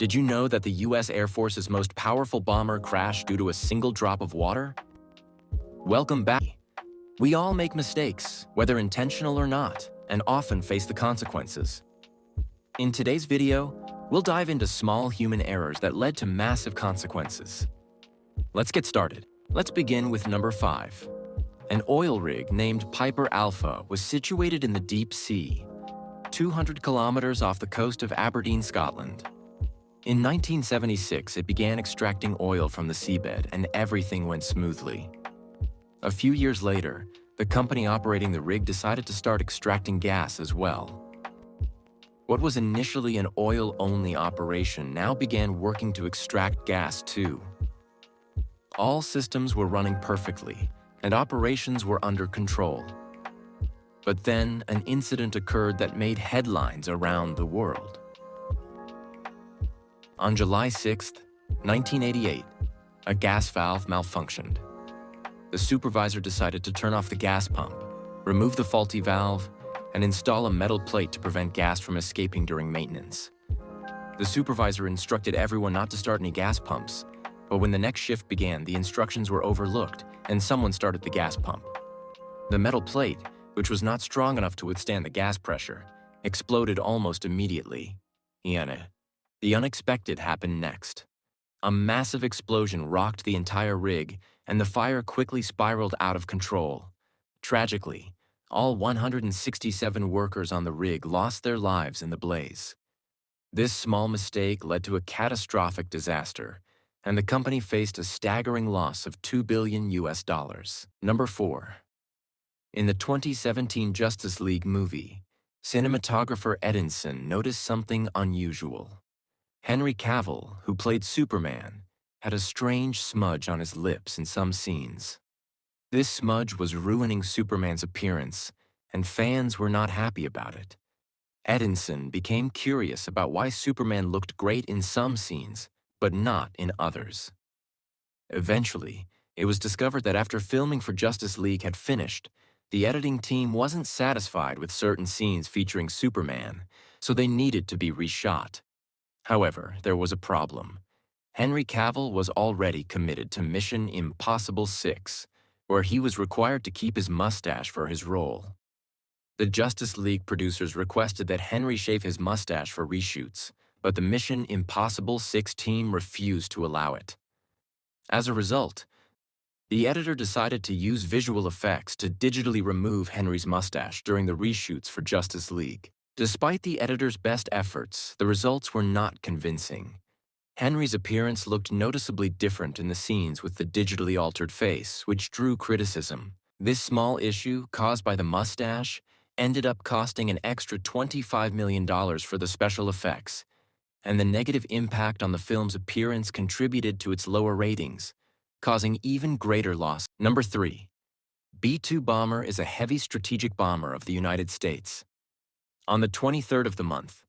Did you know that the US Air Force's most powerful bomber crashed due to a single drop of water? Welcome back. We all make mistakes, whether intentional or not, and often face the consequences. In today's video, we'll dive into small human errors that led to massive consequences. Let's get started. Let's begin with number 5. An oil rig named Piper Alpha was situated in the deep sea, 200 kilometers off the coast of Aberdeen, Scotland. In 1976, it began extracting oil from the seabed, and everything went smoothly. A few years later, the company operating the rig decided to start extracting gas as well. What was initially an oil-only operation now began working to extract gas too. All systems were running perfectly, and operations were under control. But then, an incident occurred that made headlines around the world. On July 6, 1988, a gas valve malfunctioned. The supervisor decided to turn off the gas pump, remove the faulty valve, and install a metal plate to prevent gas from escaping during maintenance. The supervisor instructed everyone not to start any gas pumps, but when the next shift began, the instructions were overlooked and someone started the gas pump. The metal plate, which was not strong enough to withstand the gas pressure, exploded almost immediately. The unexpected happened next. A massive explosion rocked the entire rig, and the fire quickly spiraled out of control. Tragically, all 167 workers on the rig lost their lives in the blaze. This small mistake led to a catastrophic disaster, and the company faced a staggering loss of $2 billion. Number 4. In the 2017 Justice League movie, cinematographer Edinson noticed something unusual. Henry Cavill, who played Superman, had a strange smudge on his lips in some scenes. This smudge was ruining Superman's appearance, and fans were not happy about it. Edinson became curious about why Superman looked great in some scenes, but not in others. Eventually, it was discovered that after filming for Justice League had finished, the editing team wasn't satisfied with certain scenes featuring Superman, so they needed to be reshot. However, there was a problem. Henry Cavill was already committed to Mission Impossible 6, where he was required to keep his mustache for his role. The Justice League producers requested that Henry shave his mustache for reshoots, but the Mission Impossible 6 team refused to allow it. As a result, the editor decided to use visual effects to digitally remove Henry's mustache during the reshoots for Justice League. Despite the editor's best efforts, the results were not convincing. Henry's appearance looked noticeably different in the scenes with the digitally altered face, which drew criticism. This small issue, caused by the mustache, ended up costing an extra $25 million for the special effects, and the negative impact on the film's appearance contributed to its lower ratings, causing even greater loss. Number 3. B-2 bomber is a heavy strategic bomber of the United States. On the 23rd of the month,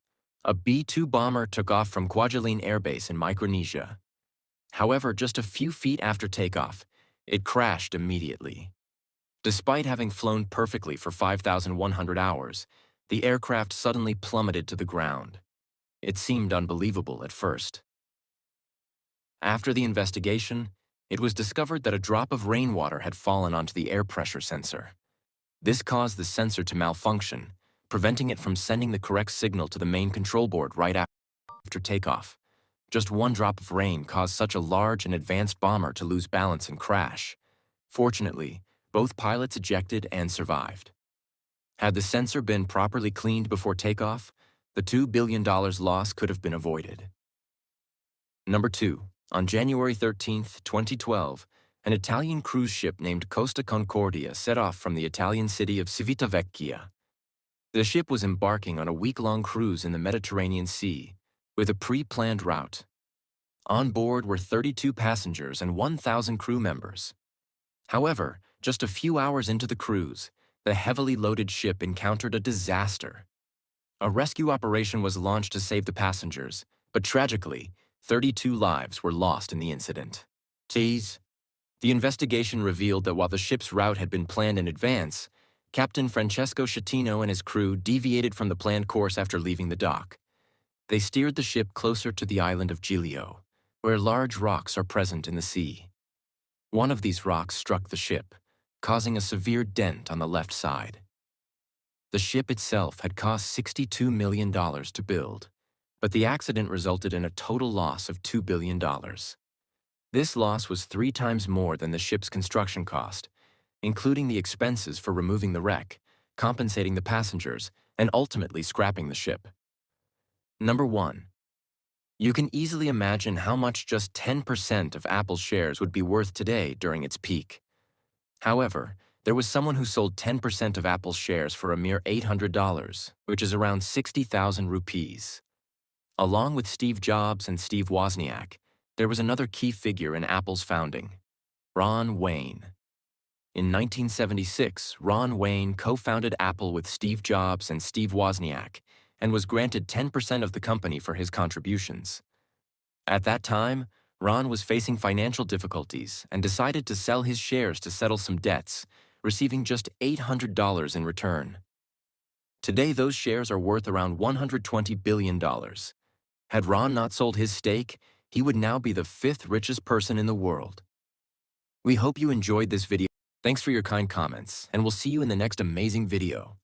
a B-2 bomber took off from Kwajalein Air Base in Micronesia. However, just a few feet after takeoff, it crashed immediately. Despite having flown perfectly for 5,100 hours, the aircraft suddenly plummeted to the ground. It seemed unbelievable at first. After the investigation, it was discovered that a drop of rainwater had fallen onto the air pressure sensor. This caused the sensor to malfunction, preventing it from sending the correct signal to the main control board right after takeoff. Just one drop of rain caused such a large and advanced bomber to lose balance and crash. Fortunately, both pilots ejected and survived. Had the sensor been properly cleaned before takeoff, the $2 billion loss could have been avoided. Number 2. On January 13, 2012, an Italian cruise ship named Costa Concordia set off from the Italian city of Civitavecchia. The ship was embarking on a week-long cruise in the Mediterranean Sea, with a pre-planned route. On board were 32 passengers and 1,000 crew members. However, just a few hours into the cruise, the heavily loaded ship encountered a disaster. A rescue operation was launched to save the passengers, but tragically, 32 lives were lost in the incident. The investigation revealed that while the ship's route had been planned in advance, Captain Francesco Schettino and his crew deviated from the planned course after leaving the dock. They steered the ship closer to the island of Giglio, where large rocks are present in the sea. One of these rocks struck the ship, causing a severe dent on the left side. The ship itself had cost $62 million to build, but the accident resulted in a total loss of $2 billion. This loss was 3 times more than the ship's construction cost, including the expenses for removing the wreck, compensating the passengers, and ultimately scrapping the ship. Number 1. You can easily imagine how much just 10% of Apple's shares would be worth today during its peak. However, there was someone who sold 10% of Apple's shares for a mere $800, which is around 60,000 rupees. Along with Steve Jobs and Steve Wozniak, there was another key figure in Apple's founding, Ron Wayne. In 1976, Ron Wayne co-founded Apple with Steve Jobs and Steve Wozniak and was granted 10% of the company for his contributions. At that time, Ron was facing financial difficulties and decided to sell his shares to settle some debts, receiving just $800 in return. Today, those shares are worth around $120 billion. Had Ron not sold his stake, he would now be the 5th richest person in the world. We hope you enjoyed this video. Thanks for your kind comments, and we'll see you in the next amazing video.